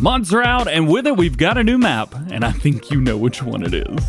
Mods are out, and with it, we've got a new map, and I think you know which one it is.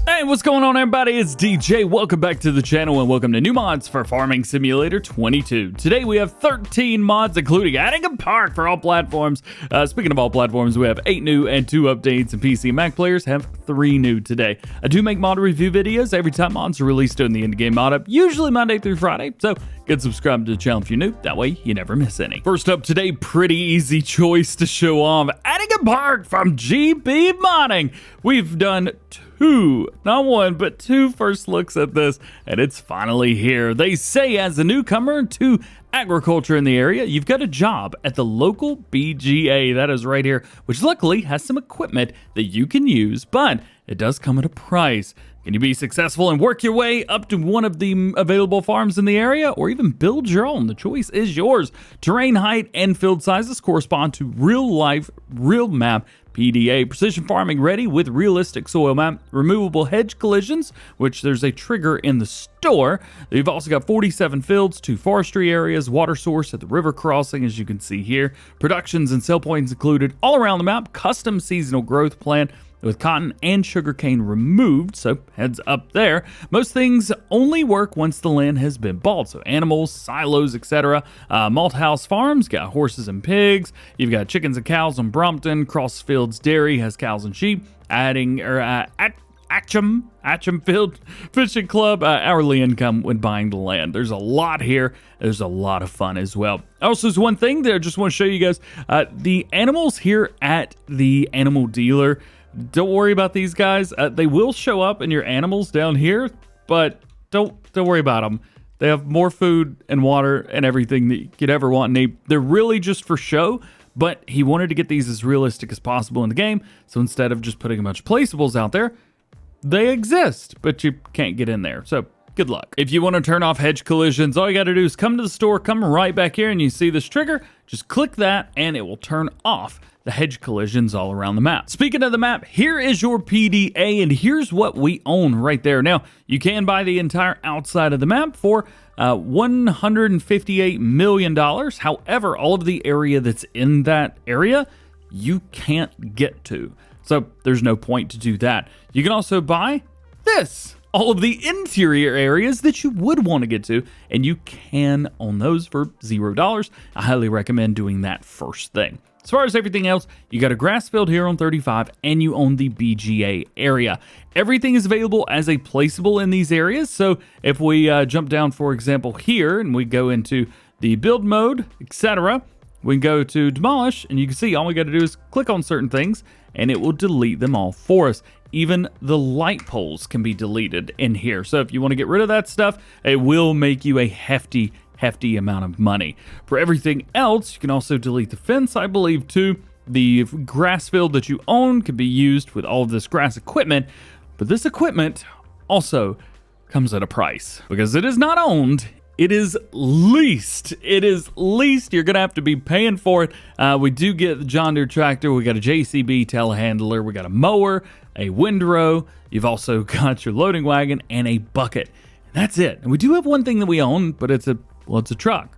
Hey, what's going on, everybody? It's DJ. Welcome back to the channel, and welcome to new mods for Farming Simulator 22. Today, we have 13 mods, including Attingham Park for all platforms. Speaking of all platforms, we have 8 new and 2 updates, and PC and Mac players have 3 new today. I do make mod review videos every time mods are released during the in-game mod up, usually Monday through Friday, so get subscribed to the channel if you're new. That way, you never miss any. First up today, pretty easy choice to show off. Attingham Park from GB Modding. We've done 2, not 1, but 2 first looks at this, and it's finally here. They say as a newcomer to agriculture in the area, you've got a job at the local BGA, that is right here, which luckily has some equipment that you can use, but it does come at a price. Can you be successful and work your way up to one of the available farms in the area, or even build your own? The choice is yours. Terrain height and field sizes correspond to real life, real map PDA. Precision farming ready with realistic soil map. Removable hedge collisions, which there's a trigger in the store. You've also got 47 fields, 2 forestry areas, water source at the river crossing, as you can see here. Productions and sell points included all around the map. Custom seasonal growth plan with cotton and sugarcane removed, so heads up there. Most things only work once the land has been bought, so animals, silos, etc. Malt house farms got horses and pigs. You've got chickens and cows on Brompton. Crossfields Dairy has cows and sheep. Attingham Field Fishing Club, hourly income when buying the land. There's a lot here. There's a lot of fun as well. Also, there's one thing that I just want to show you guys. The animals here at the animal dealer, don't worry about these guys. They will show up in your animals down here, but don't worry about them. They have more food and water and everything that you could ever want and need. They're really just for show, but he wanted to get these as realistic as possible in the game. So instead of just putting a bunch of placeables out there, they exist, but you can't get in there. So good luck. If you want to turn off hedge collisions, all you got to do is come to the store, come right back here, and you see this trigger. Just click that, and it will turn off the hedge collisions all around the map. Speaking of the map, here is your PDA, and here's what we own right there. Now, you can buy the entire outside of the map for $158 million. However, all of the area that's in that area, you can't get to. So there's no point to do that. You can also buy this. All of the interior areas that you would want to get to, and you can own those for $0. I highly recommend doing that first thing. As far as everything else, you got a grass field here on 35, and you own the BGA area. Everything is available as a placeable in these areas, so if we jump down, for example, here, and we go into the build mode, etc., we can go to demolish, and you can see all we got to do is click on certain things, and it will delete them all for us. Even the light poles can be deleted in here. So if you want to get rid of that stuff, it will make you a hefty amount of money. For everything else, you can also delete the fence, I believe, too. The grass field that you own can be used with all of this grass equipment, but this equipment also comes at a price because it is not owned. It is leased. It is leased. You're going to have to be paying for it. We do get the John Deere tractor. We got a JCB telehandler. We got a mower, a windrow. You've also got your loading wagon and a bucket. And that's it. And we do have one thing that we own, but it's a truck.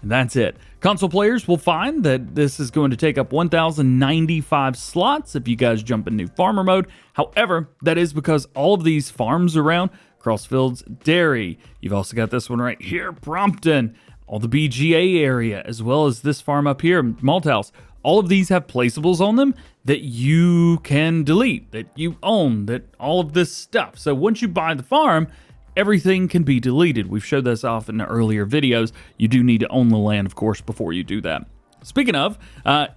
And that's it. Console players will find that this is going to take up 1,095 slots if you guys jump in new farmer mode. However, that is because all of these farms around Crossfields Dairy. You've also got this one right here, Brompton, all the BGA area, as well as this farm up here, Malthouse. All of these have placeables on them that you can delete, that you own, that all of this stuff. So once you buy the farm, everything can be deleted. We've showed this off in earlier videos. You do need to own the land, of course, before you do that. Speaking of,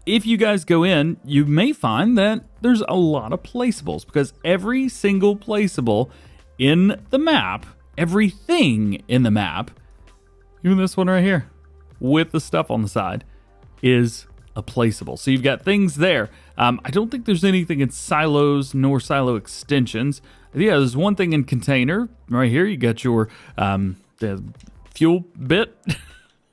if you guys go in, you may find that there's a lot of placeables because every single placeable in the map, everything in the map, even this one right here with the stuff on the side, is a placeable. So you've got things there. I don't think there's anything in silos nor silo extensions. Yeah, there's one thing in container right here. You got your the fuel bit.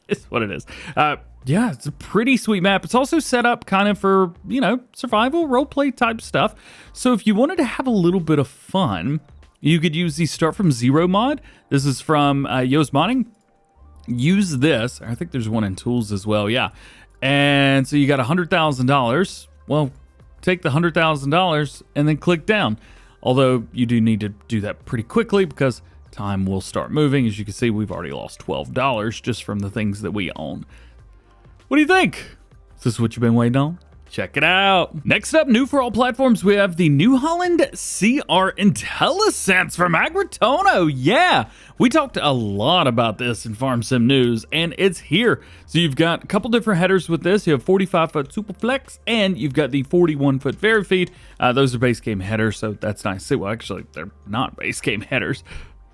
It's what it is. Yeah, it's a pretty sweet map. It's also set up kind of for, you know, survival, roleplay type stuff. So if you wanted to have a little bit of fun, you could use the Start From Zero mod. This is from Yo's Modding. use this. I think there's one in tools as well. Yeah. And so you got $100,000. Well, take the $100,000 and then click down. Although you do need to do that pretty quickly because time will start moving. As you can see, we've already lost $12 just from the things that we own. What do you think? Is this what you've been waiting on? Check it out. Next up, new for all platforms, we have the New Holland CR IntelliSense from Agritono. Yeah, we talked a lot about this in Farm Sim News, and it's here. So you've got a couple different headers with this. You have 45-foot Superflex, and you've got the 41-foot Verifeed. Those are base game headers, so that's nice. Well, actually, they're not base game headers.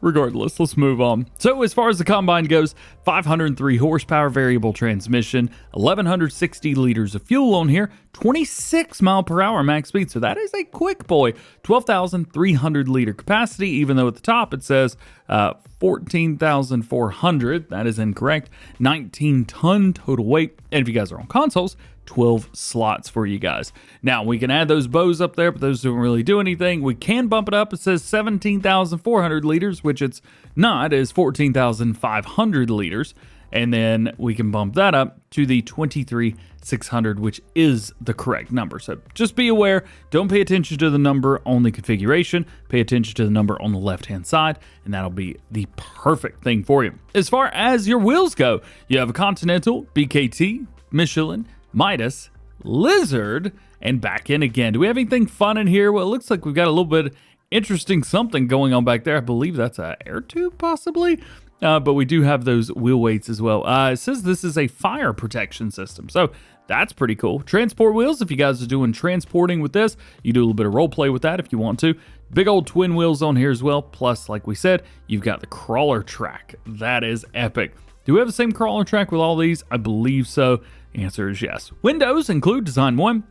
Regardless, let's move on. So as far as the combine goes, 503 horsepower variable transmission, 1,160 liters of fuel on here, 26 mile per hour max speed. So that is a quick boy. 12,300 liter capacity, even though at the top it says 14,400. That is incorrect. 19 ton total weight. And if you guys are on consoles, 12 slots for you guys. Now, we can add those bows up there, but those don't really do anything. We can bump it up. It says 17,400 liters, which it's not. It is 14,500 liters. And then we can bump that up to the 23,600, which is the correct number. So just be aware, don't pay attention to the number on the configuration. Pay attention to the number on the left-hand side, and that'll be the perfect thing for you. As far as your wheels go, you have a Continental, BKT, Michelin, Midas, Lizard, and back in again. Do we have anything fun in here? Well, it looks like we've got a little bit interesting something going on back there. I believe that's an air tube, possibly. But we do have those wheel weights as well. It says this is a fire protection system, so that's pretty cool. Transport wheels, if you guys are doing transporting with this, you do a little bit of role play with that if you want to. Big old twin wheels on here as well. Plus, like we said, you've got the crawler track. That is epic. Do we have the same crawler track with all these? I believe so. The answer is yes. Windows include design 1,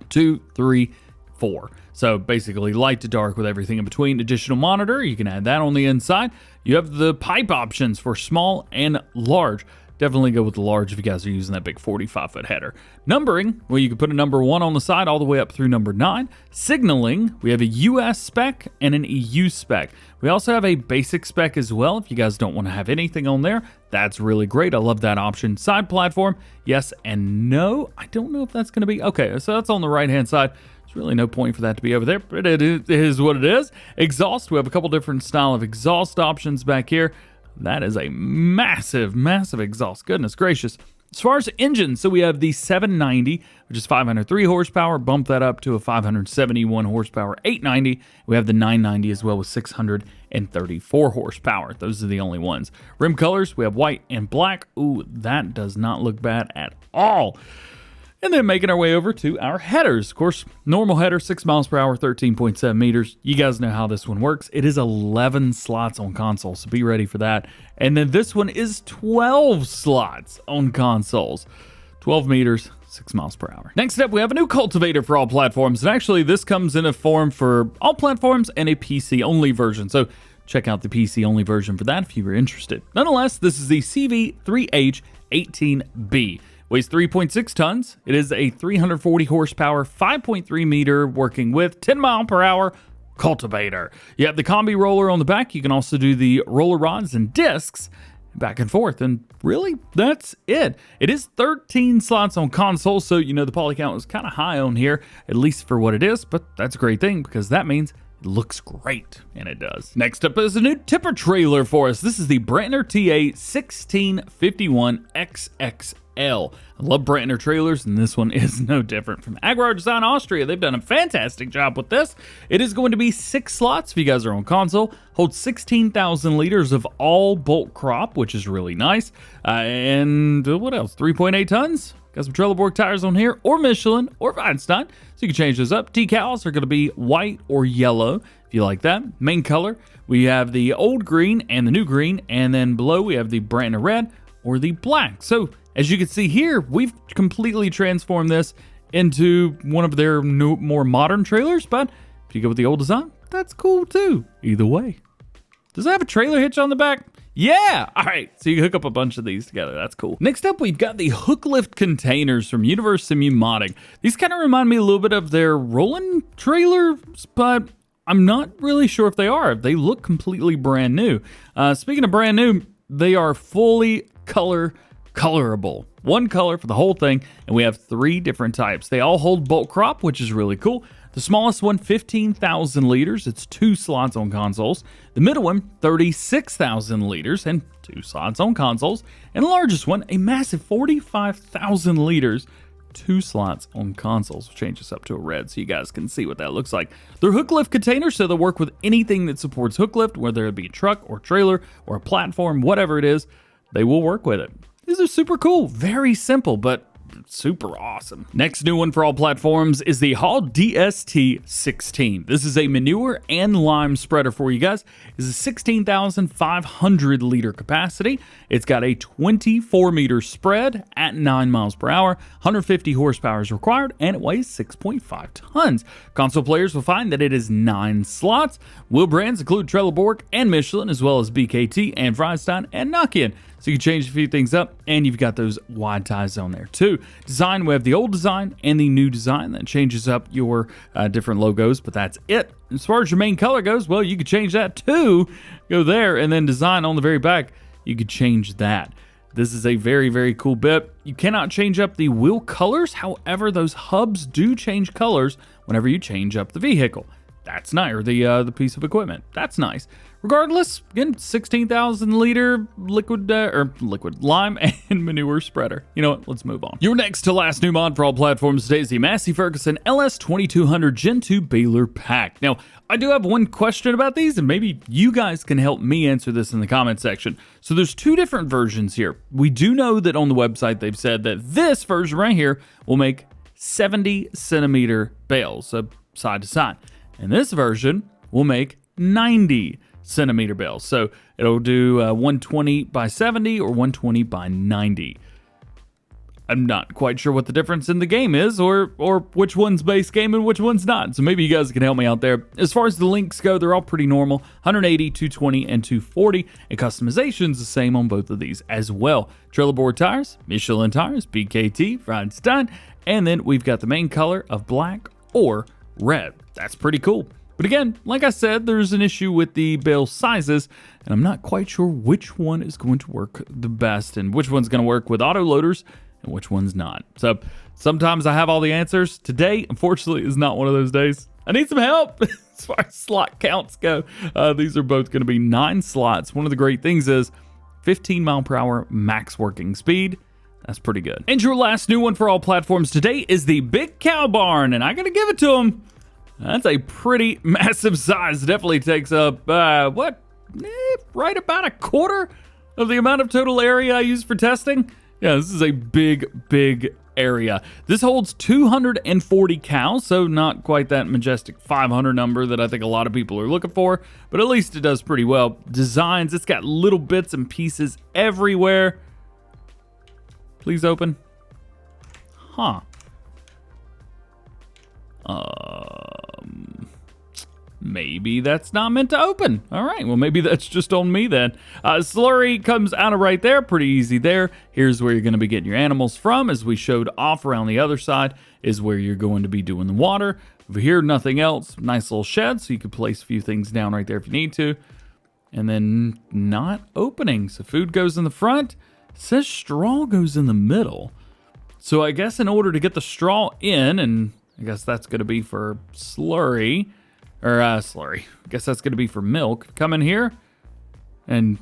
2, 3, 4. So basically light to dark with everything in between. Additional monitor, you can add that on the inside. You have the pipe options for small and large. Definitely go with the large if you guys are using that big 45-foot header. Numbering, well, you can put a number 1 on the side all the way up through number 9. Signaling, we have a US spec and an EU spec. We also have a basic spec as well. If you guys don't want to have anything on there, that's really great. I love that option. Side platform, yes and no. I don't know if that's going to be... Okay, so that's on the right-hand side. There's really no point for that to be over there, but it is what it is. Exhaust, we have a couple different style of exhaust options back here. That is a massive, massive exhaust. Goodness gracious. As far as engines, so we have the 790, which is 503 horsepower. Bump that up to a 571 horsepower 890. We have the 990 as well with 634 horsepower. Those are the only ones. Rim colors, we have white and black. Ooh, that does not look bad at all. And then making our way over to our headers. Of course, normal header, 6 miles per hour, 13.7 meters. You guys know how this one works. It is 11 slots on console, so be ready for that. And then this one is 12 slots on consoles. 12 meters, 6 miles per hour. Next up, we have a new cultivator for all platforms. And actually, this comes in a form for all platforms and a PC-only version. So check out the PC-only version for that if you were interested. Nonetheless, this is the CV3H18B. Weighs 3.6 tons. It is a 340 horsepower, 5.3 meter working with 10 mile per hour cultivator. You have the combi roller on the back. You can also do the roller rods and discs back and forth. And really, that's it. It is 13 slots on console. So, you know, the poly count is kind of high on here, at least for what it is. But that's a great thing because that means it looks great, and it does. Next up is a new tipper trailer for us. This is the Brantner TA 1651 XXL. I love Brantner trailers, and this one is no different. From Agro Design Austria, they've done a fantastic job with this. It is going to be 6 slots if you guys are on console. Holds 16,000 liters of all bulk crop, which is really nice. And what else? 3.8 tons. Got some Trelleborg tires on here, or Michelin, or Weinstein. So you can change those up. Decals are going to be white or yellow, if you like that. Main color, we have the old green and the new green. And then below, we have the Brantner red or the black. So as you can see here, we've completely transformed this into one of their new, more modern trailers. But if you go with the old design, that's cool too. Either way. Does it have a trailer hitch on the back? Yeah! All right, so you can hook up a bunch of these together. That's cool. Next up, we've got the Hooklift Containers from Universe Simu Modding. These kind of remind me a little bit of their rolling trailers, but I'm not really sure if they are. They look completely brand new. Speaking of brand new, they are fully colorable. One color for the whole thing, and we have 3 different types. They all hold bulk crop, which is really cool. The smallest one, 15,000 liters. It's 2 slots on consoles. The middle one, 36,000 liters and 2 slots on consoles. And the largest one, a massive 45,000 liters, 2 slots on consoles. We'll change this up to a red so you guys can see what that looks like. They're Hooklift containers, so they'll work with anything that supports Hooklift, whether it be a truck or trailer or a platform, whatever it is, they will work with it. These are super cool, very simple, but super awesome. Next new one for all platforms is the Hawe DST16. This is a manure and lime spreader for you guys. It's a 16,500 liter capacity. It's got a 24 meter spread at 9 miles per hour. 150 horsepower is required, and it weighs 6.5 tons. Console players will find that it is 9 slots. Wheel brands include Trelleborg and Michelin, as well as BKT and Freystein and Nokian. So you can change a few things up, and you've got those wide ties on there too. Design, we have the old design and the new design that changes up your different logos, but that's it. As far as your main color goes, well, you could change that too. Go there, and then design on the very back, you could change that. This is a very, very cool bit. You cannot change up the wheel colors. However, those hubs do change colors whenever you change up the vehicle. That's nice, or the piece of equipment. That's nice. Regardless, again, 16,000 liter liquid lime and manure spreader. You know what? Let's move on. Your next to last new mod for all platforms today is the Massey LS 2200 Gen 2 Baler Pack. Now, I do have one question about these, and maybe you guys can help me answer this in the comment section. So there's 2 different versions here. We do know that on the website they've said that this version right here will make 70 centimeter bales, so side to side. And this version will make 90 centimeter bales. So it'll do 120 by 70 or 120 by 90. I'm not quite sure what the difference in the game is, or which one's base game and which one's not. So maybe you guys can help me out there. As far as the links go, they're all pretty normal. 180, 220, and 240. And customization's the same on both of these as well. Trelleborg tires, Michelin tires, BKT, Freystein, and then we've got the main color of black or red. That's pretty cool. But again, like I said, there's an issue with the bale sizes, and I'm not quite sure which one is going to work the best and which one's going to work with auto loaders and which one's not. So sometimes I have all the answers. Today, unfortunately, is not one of those days. I need some help as far as slot counts go. These are both going to be 9 slots. One of the great things is 15 mile per hour max working speed. That's pretty good. And your last new one for all platforms today is the Big Cow Barn, and I got to give it to them. That's a pretty massive size. Definitely takes up, right about a quarter of the amount of total area I use for testing. Yeah, this is a big area. This holds 240 cows, so not quite that majestic 500 number that I think a lot of people are looking for, but at least it does pretty well. Designs, it's got little bits and pieces everywhere. Please open. Huh. Maybe that's not meant to open. All right, well, maybe that's just on me then. Slurry comes out of right there, pretty easy there. Here's where you're going to be getting your animals from. As we showed off around the other side is where you're going to be doing the water. Over here, nothing else. Nice little shed, so you can place a few things down right there if you need to. And then not opening. So food goes in the front. It says straw goes in the middle. So I guess in order to get the straw in, and I guess that's going to be for slurry, I guess that's going to be for milk. Come in here and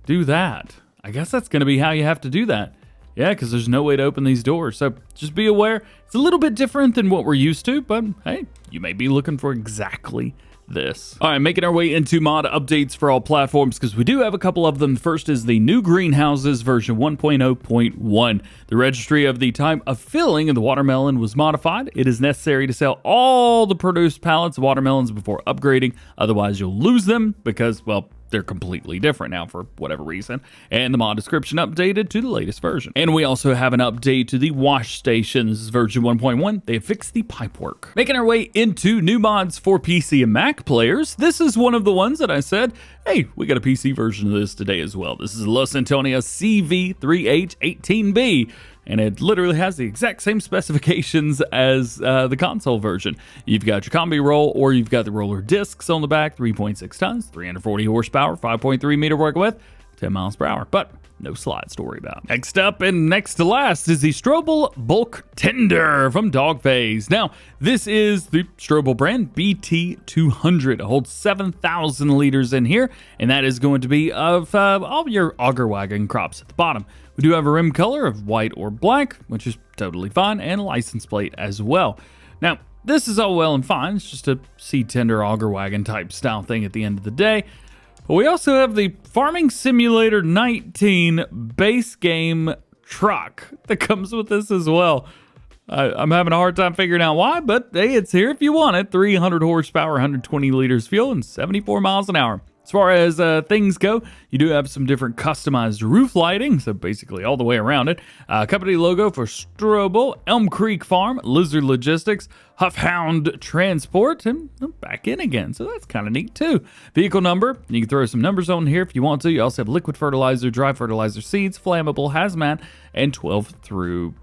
do that. I guess that's going to be how you have to do that. Yeah, because there's no way to open these doors. So just be aware. It's a little bit different than what we're used to, but hey, you may be looking for exactly this. All right, making our way into mod updates for all platforms because we do have a couple of them. First is the new greenhouses version 1.0.1. The registry of the type of filling of the watermelon was modified. It is necessary to sell all the produced pallets of watermelons before upgrading. Otherwise, you'll lose them because, well, they're completely different now for whatever reason. And the mod description updated to the latest version. And we also have an update to the wash station. This is version 1.1. They have fixed the pipe work. Making our way into new mods for PC and Mac players. This is one of the ones that I said, hey, we got a PC version of this today as well. This is Los Antonio CV3H18B. And it literally has the exact same specifications as the console version. You've got your combi roll, or you've got the roller discs on the back, 3.6 tons, 340 horsepower, 5.3 meter work width, 10 miles per hour. But no slides to worry about. Next up and next to last is the Strobel Bulk Tender from Dogface. Now, this is the Strobel brand BT200. It holds 7,000 liters in here, and that is going to be of all your auger wagon crops at the bottom. We do have a rim color of white or black, which is totally fine, and a license plate as well. Now, this is all well and fine. It's just a seed tender auger wagon type style thing at the end of the day. But we also have the Farming Simulator 19 base game truck that comes with this as well. I'm having a hard time figuring out why, but hey, it's here if you want it. 300 horsepower, 120 liters fuel, and 74 miles an hour. As far as things go, you do have some different customized roof lighting, so basically all the way around it. Company logo for Strobel, Elm Creek Farm, Lizard Logistics, Huffhound Transport, and back in again, so that's kind of neat too. Vehicle number, you can throw some numbers on here if you want to. You also have liquid fertilizer, dry fertilizer, seeds, flammable, hazmat, and 12 through,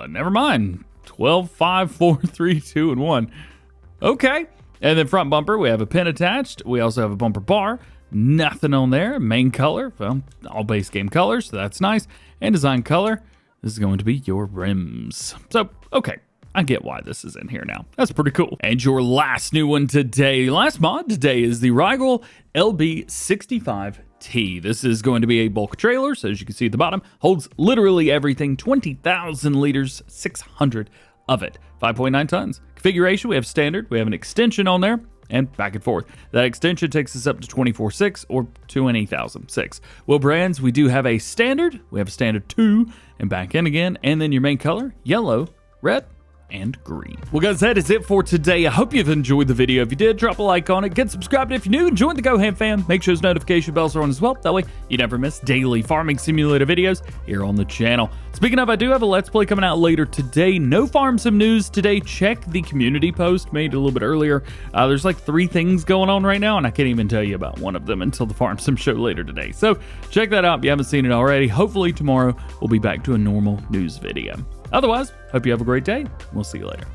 never mind, 12, 5, 4, 3, 2, and 1. Okay. And then front bumper, we have a pin attached. We also have a bumper bar. Nothing on there. Main color, well, all base game colors, so that's nice. And design color, this is going to be your rims. So, okay, I get why this is in here now. That's pretty cool. And your last new one today, last mod today is the Rigual LB65T. This is going to be a bulk trailer, so as you can see at the bottom, holds literally everything, 20,000 liters, 600 of it, 5.9 tons. Configuration, we have standard, we have an extension on there, and back and forth. That extension takes us up to 24.6 or 20,006. Well, brands, we do have a standard, we have a standard 2, and back in again, and then your main color, yellow, red, and green. Well, guys, that is it for today. I hope you've enjoyed the video. If you did, drop a like on it, get subscribed if you're new, and join the GoHam fam. Make sure those notification bells are on as well. That way you never miss daily farming simulator videos here on the channel. Speaking of, I do have a Let's Play coming out later today. No farm sim news today. Check the community post made a little bit earlier. There's like 3 things going on right now, and I can't even tell you about one of them until the farm sim show later today. So check that out if you haven't seen it already. Hopefully tomorrow we'll be back to a normal news video. Otherwise, hope you have a great day. We'll see you later.